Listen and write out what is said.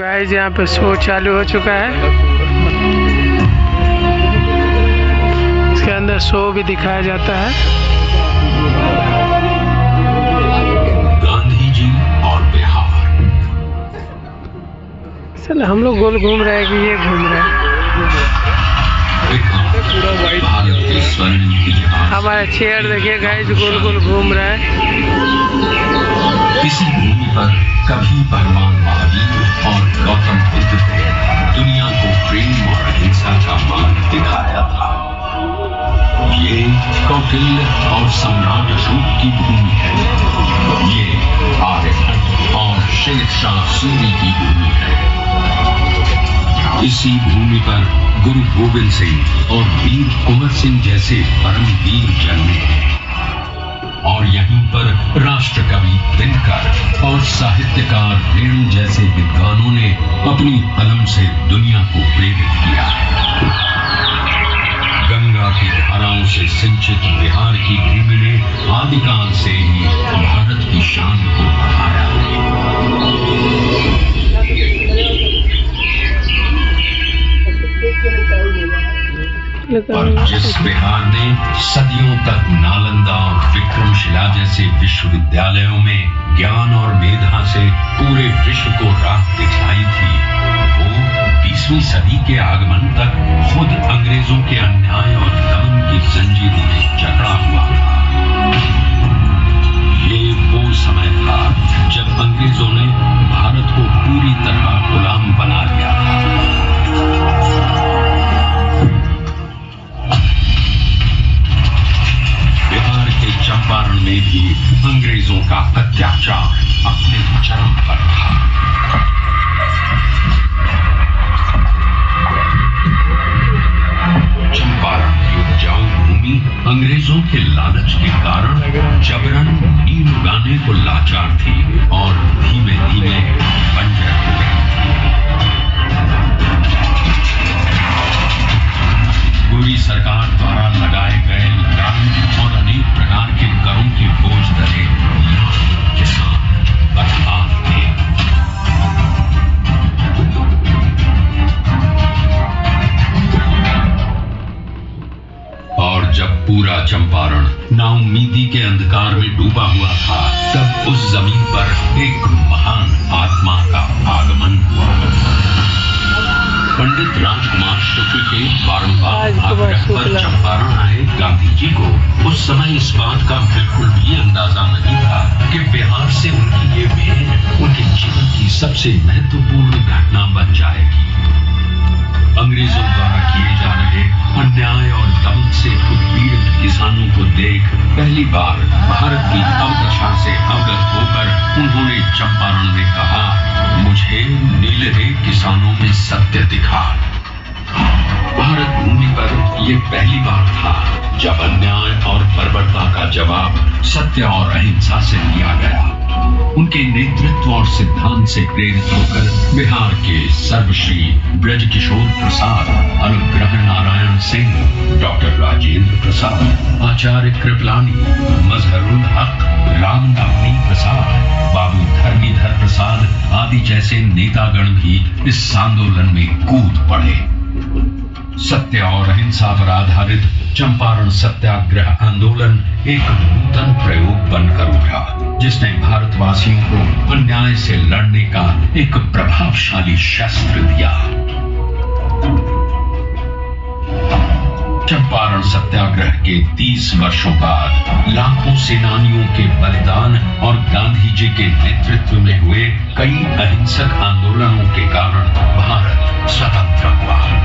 Guys यहाँ पे show चालू हो चुका है। इसके अंदर शो भी दिखाया जाता है। गांधी जी और बिहार। चल हम लोग गोल घूम रहे हैं कि ये घूम रहे हैं। हमारा चेयर देखिए गाइस गोल गोल घूम रहा है। इसी भूमि पर कभी भगवान महावीर और गौतम बुद्ध ने दुनिया को प्रेम और अहिंसा का मार्ग दिखाया था। ये कौटिल्य और सम्राट अशोक की भूमि है। ये आर्यभट्ट और शेरशाह सूरी की भूमि है। इसी भूमि पर गुरु गोविंद सिंह और वीर कुंवर सिंह जैसे परम वीर जन्मे और यहीं पर राष्ट्र कवि दिनकर और साहित्यकार रेणु जैसे विद्वानों ने अपनी कलम से दुनिया को प्रेरित किया है। गंगा की धाराओं से सिंचित बिहार की भूमि ने आदिकाल से ही भारत की शान को बढ़ाया है। और जिस बिहार ने सदियों तक नालंदा और विक्रमशिला जैसे विश्वविद्यालयों में ज्ञान और मेधा से पूरे विश्व को राह दिखाई थी, वो 20वीं सदी के आगमन तक खुद अंग्रेजों के अन्याय और दमन की जंजीरों में जकड़ा हुआ था। ये वो समय था जब अंग्रेजों ने भारत को पूरी तरह गुलाम बना लिया था। चंपारण में भी अंग्रेजों का अत्याचार अपने चरम पर था। चंपारण की उपजाऊ भूमि अंग्रेजों के लालच के कारण जबरन नील उगाने को लाचार थी और धीमे धीमे बंजर हो गई थी। पूरी सरकार द्वारा लगाए गए लाभ और अनेक प्रकार के करों के बोझ तले किसान बदहाल थे। और जब पूरा चंपारण नाउम्मीदी के अंधकार में डूबा हुआ था, तब उस जमीन पर एक महान आत्मा का आगमन हुआ। पंडित राजकुमार शुक्ल के बारंबार आग्रह पर चंपारण आए गांधी जी को उस समय इस बात का बिल्कुल भी अंदाजा नहीं था कि बिहार से उनकी ये भेंट उनके जीवन की सबसे महत्वपूर्ण घटना बन जाएगी। अंग्रेजों द्वारा किए जा रहे अन्याय और दमन से उत्पीड़ित किसानों को देख पहली बार भारत की अवदशा से अवगत होकर उन्होंने चंपारण में कहा, मुझे नीलहे किसानों में सत्य दिखा। भारत भूमि पर यह पहली बार था जब अन्याय और बर्बरता का जवाब सत्य और अहिंसा से दिया गया। उनके नेतृत्व और सिद्धांत से प्रेरित होकर बिहार के सर्वश्री ब्रजकिशोर प्रसाद, अनुग्रह नारायण सिंह, डॉक्टर राजेंद्र प्रसाद, आचार्य कृपलानी, मजहरुल हक, रामनाथी प्रसाद, बाबू धर्मीधर प्रसाद आदि जैसे नेतागण भी इस आंदोलन में कूद पड़े। सत्य और अहिंसा पर आधारित चंपारण सत्याग्रह आंदोलन एक नूतन प्रयोग बनकर उठा, जिसने भारतवासियों को अन्याय से लड़ने का एक प्रभावशाली शस्त्र दिया। चंपारण सत्याग्रह के 30 वर्षों बाद लाखों सेनानियों के बलिदान और गांधी जी के नेतृत्व में हुए कई अहिंसक आंदोलनों के कारण भारत स्वतंत्र हुआ।